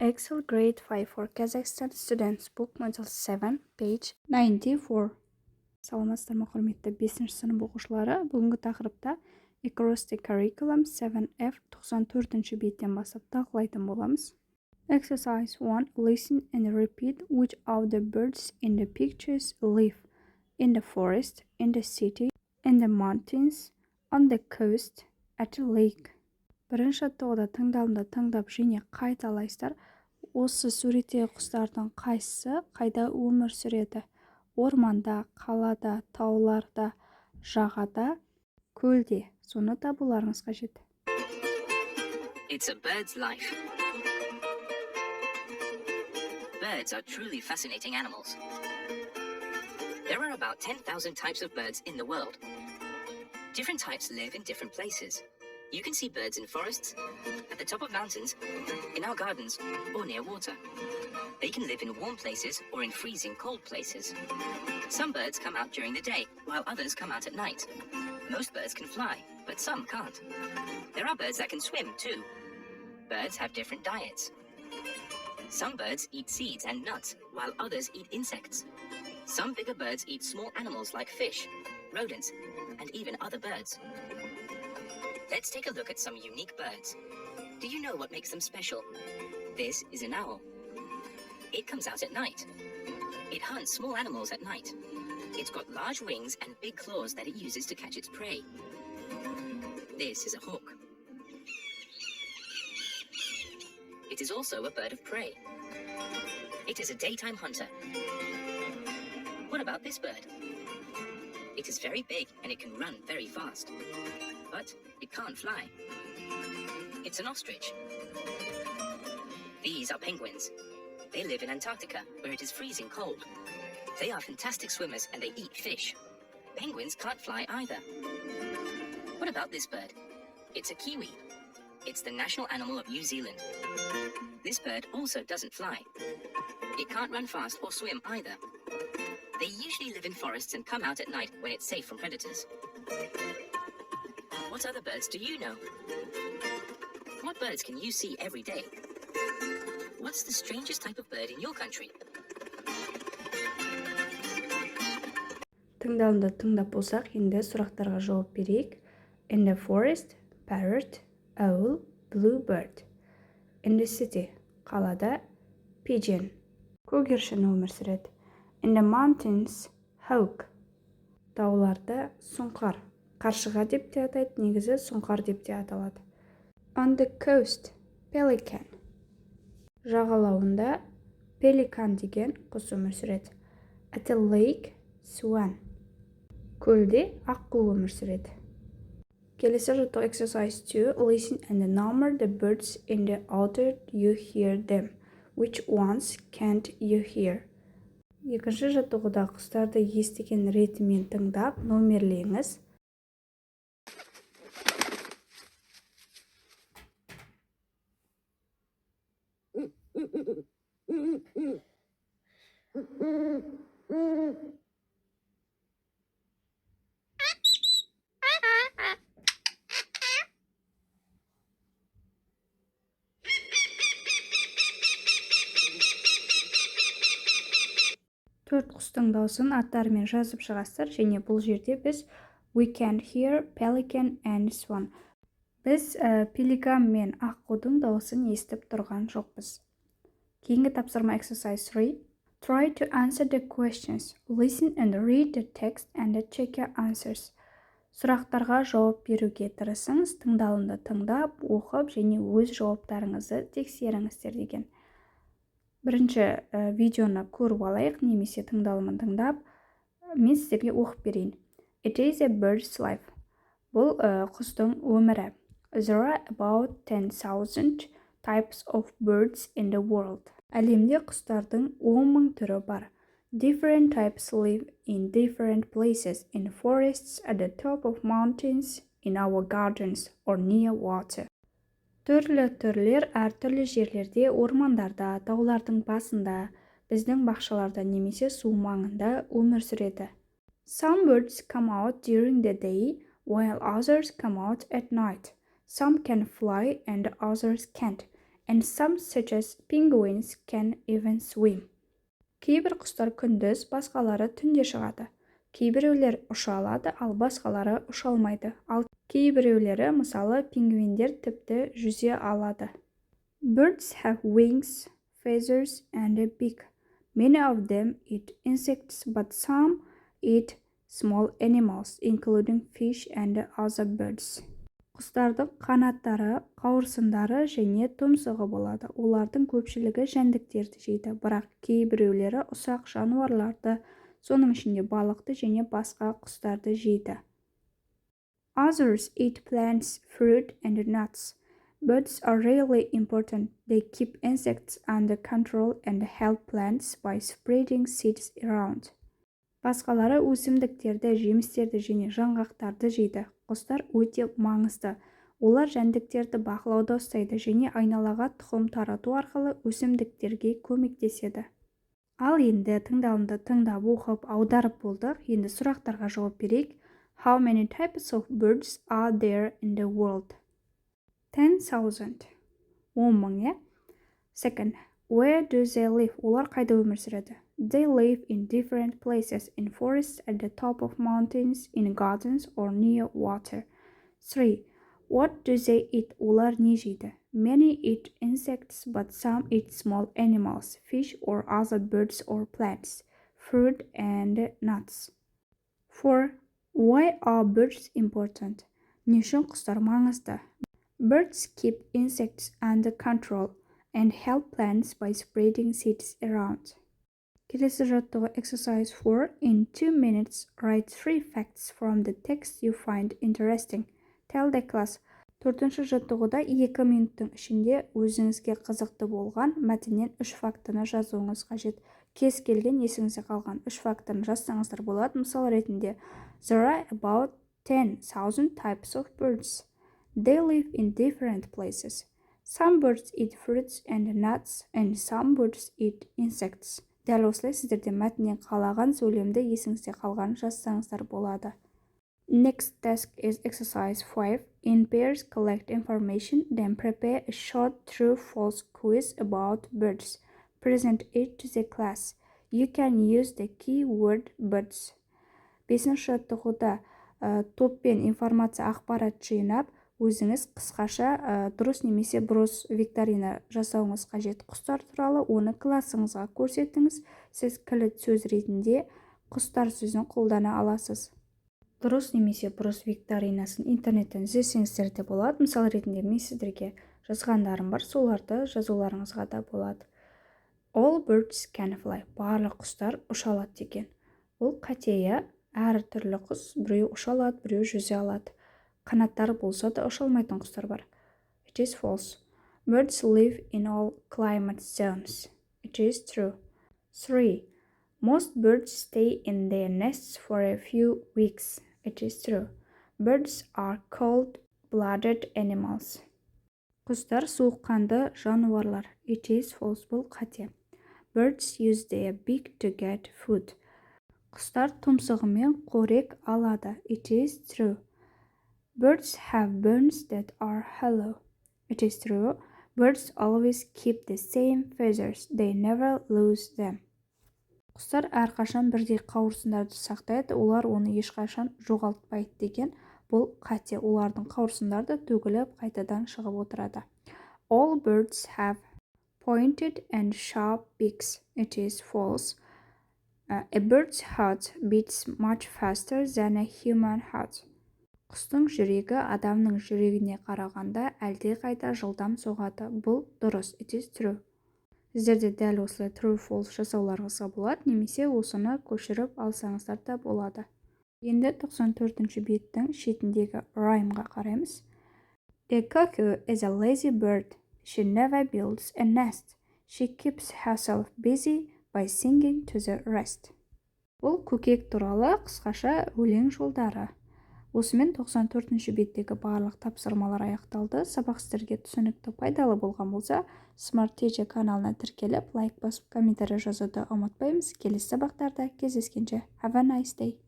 Excel Grade 5 for Kazakhstan Students Book Module 7, page 94. Саламатсыздар ма құрметті 5-ші сынып оқушылары. Бүгінгі тақырыпта Across the Curriculum 7F 94-ші беттен бастап талқылайтын боламыз. Exercise 1. Listen and repeat which of the birds in the pictures live in the forest, in the city, in the mountains, on the coast, at the lake. Бірінші тоғда тыңдалымды тыңдап және қайталайсыздар. Осы суреттегі құстардың қайсысы қайда өмір сүреді? Орманда, қалада, тауларда, жағада, көлде. Соны табуларыңыз қажет. It's a bird's life. Birds are truly fascinating animals. There are about 10,000 types of birds in the world. Different types live in different places. You can see birds in forests, at the top of mountains, in our gardens, or near water. They can live in warm places or in freezing cold places. Some birds come out during the day, while others come out at night. Most birds can fly, but some can't. There are birds that can swim too. Birds have different diets. Some birds eat seeds and nuts, while others eat insects. Some bigger birds eat small animals like fish, rodents, and even other birds. Let's take a look at some unique birds. Do you know what makes them special? This is an owl. It comes out at night. It hunts small animals at night. It's got large wings and big claws that it uses to catch its prey. This is a hawk. It is also a bird of prey. It is a daytime hunter. What about this bird? It is very big and it can run very fast. But it can't fly. It's an ostrich. These are penguins. They live in Antarctica, where it is freezing cold. They are fantastic swimmers and they eat fish. Penguins can't fly either. What about this bird? It's a kiwi. It's the national animal of New Zealand. This bird also doesn't fly. It can't run fast or swim either. They usually live in forests and come out at night when it's safe from predators. What other birds do you know? What birds can you see every day? What's the strangest type of bird in your country? Тыңдалымды тыңдап болсақ, енді сұрақтарға жауап берейік. In the forest, parrot, owl, bluebird. In the city, қалада, pigeon, көгершін өмір сүреді. In the mountains, hawk. Тауларда сұңқар. Қаршыға деп те атайды, негізі сұңқар деп те аталады. On the coast, pelican. Жағалауында pelican деген құс өмір сүреді. At the lake, swan. Көлде аққу өмір сүреді. Келесі жаттығу exercise 2. Listen and number the birds in the order you hear them. Which ones can't you hear? Екінші жаттығуда құстарды естіген ретімен тыңдап, номерлеңіз. Төрт құстың дауысын аттарымен жазып шығасыздар, және бұл жерде біз we can hear pelican and swan. Біз пеликан мен аққудың дауысын естіп тұрған жоқпыз. Кейінгі тапсырма exercise 3. Try to answer the questions. Listen and read the text and check your answers. Сұрақтарға жауап беруге тырысыңыз, тыңдалымды тыңдап, оқып және өз жауаптарыңызды тексеріңіздер деген. Бірінші видеоны көріп алайық, немесе тыңдалымын тыңдап, мен сіздерге оқып берейін. It is a bird's life. Бұл құстың өмірі. There are about 10,000 types of birds in the world. Әлемде құстардың 10,000 түрі бар. Different types live in different places, in forests, at the top of mountains, in our gardens, or near water. Түрлі түрлер әртүрлі жерлерде, ормандарда, таулардың басында, біздің бақшаларда немесе су маңында өмір сүреді. Some birds come out during the day, while others come out at night. Some can fly and others can't. and some such as penguins can even swim. Кейбір құстар күндіз, басқалары түнде шығады. Кейбіреулер ұша алады, ал басқалары ұша алмайды. Ал кейбіреулері, мысалы, пингвиндер тіпті жүзе алады. Birds have wings, feathers, and a beak. Many of them eat insects, but some eat small animals, including fish and other birds. Құстардың қанаттары, қауырсындары және тұмсығы болады. Олардың көпшілігі жәндіктерді жейді, бірақ кейбіреулері ұсақ жануарларды, соның ішінде балықты және басқа құстарды жейді. Others eat plants, fruit, and nuts. Birds are really important. They keep insects under control and help plants by spreading seeds around. Басқалары өсімдіктерді, жемістерді және жаңғақтарды жейді. Құстар өте маңызды. Олар жәндіктерді бақылауда ұстайды және айналаға тұқым тарату арқылы өсімдіктерге көмектеседі. Ал енді тыңдалымды тыңдап оқып, аударып болдық. Енді сұрақтарға жауап берейік. How many types of birds are there in the world? 10,000. 10,000, Second, where do they live? Олар қайда өмір сүреді? They live in different places, in forests, at the top of mountains, in gardens, or near water. 3. What do they eat? Олар не жейді? Many eat insects, but some eat small animals, fish or other birds or plants, fruit and nuts. 4. Why are birds important? Не үшін құстар маңызды? Birds keep insects under control and help plants by spreading seeds around. Келесі жаттығу exercise 4. In 2 minutes, write 3 facts from the text you find interesting. Tell the class. Төртінші жаттығуда 2 минуттың ішінде өзіңізге қызықты болған мәтіннен 3 фактіні жазуыңыз қажет. Кез келген есіңізде қалған 3 фактіні жазсаңыздар болады. Мысал ретінде, there are about 10,000 types of birds. They live in different places. Some birds eat fruits and nuts, and some birds eat insects. Дәл осылай сіздерде мәтіннен қалаған сөйлемді есіңізде қалған жазсаңыздар болады. Next task is exercise 5. In pairs, collect information, then prepare a short true-false quiz about birds. Present it to the class. You can use the keyword birds. 5-ші жаттығуда топпен информация ақпарат жинап, өзіңіз қысқаша дұрыс немесе бұрыс викторина жасауыңыз қажет. Құстар туралы оны классыңызға көрсетіңіз. Сіз кілт сөз ретінде құстар сөзін қолдана аласыз. Дұрыс немесе бұрыс викторинасын интернеттен іздесеңіздер де болады. Мысал ретінде мен сіздерге жазғандарым бар, соларды жазуларыңызға да болады. All birds can fly. Барлық құстар ұша алады деген. Бұл қате. Әр түрлі құс, біреу ұша алады, біреу жүзе алады. Қанаттары болса да ұша алмайтын құстар бар. It is false. Birds live in all climate zones. It is true. 3. Most birds stay in their nests for a few weeks. It is true. Birds are cold-blooded animals. Құстар суыққанды жануарлар. It is false. Бұл қате. Birds use their beak to get food. Құстар тұмсығымен қорек алады. It is true. Birds have burns that are hollow. It is true. Birds always keep the same feathers. They never lose them. Құстар әрқашан бірдей қауырсындарды сақтайды, олар оны ешқашан жоғалтпайды деген. Бұл қате. Олардың қауырсындары төгіліп қайтадан шығып отырады. All birds have pointed and sharp beaks. It is false. A bird's heart beats much faster than a human heart. Құстың жүрегі адамның жүрегіне қарағанда әлде қайда жылдам соғады. Бұл дұрыс. It is true. Сіздерде дәл осылай true false жасауларыңызға болады, немесе осыны көшіріп алсаңыздар да болады. Енді 94-ші беттің шетіндегі rhymeға қараймыз. The cuckoo is a lazy bird. She never builds a nest. She keeps herself busy by singing to the rest. Бұл көкек туралы қысқаша өлең жолдары. Осымен 94-ші беттегі барлық тапсырмалар аяқталды. Сабақ сіздерге түсінікті пайдалы болған болса, Smart Teacher каналына тіркеліп, лайк басып, комментарий жазуды ұмытпаймыз. Келесі сабақтарда кездескенше. Have a nice day.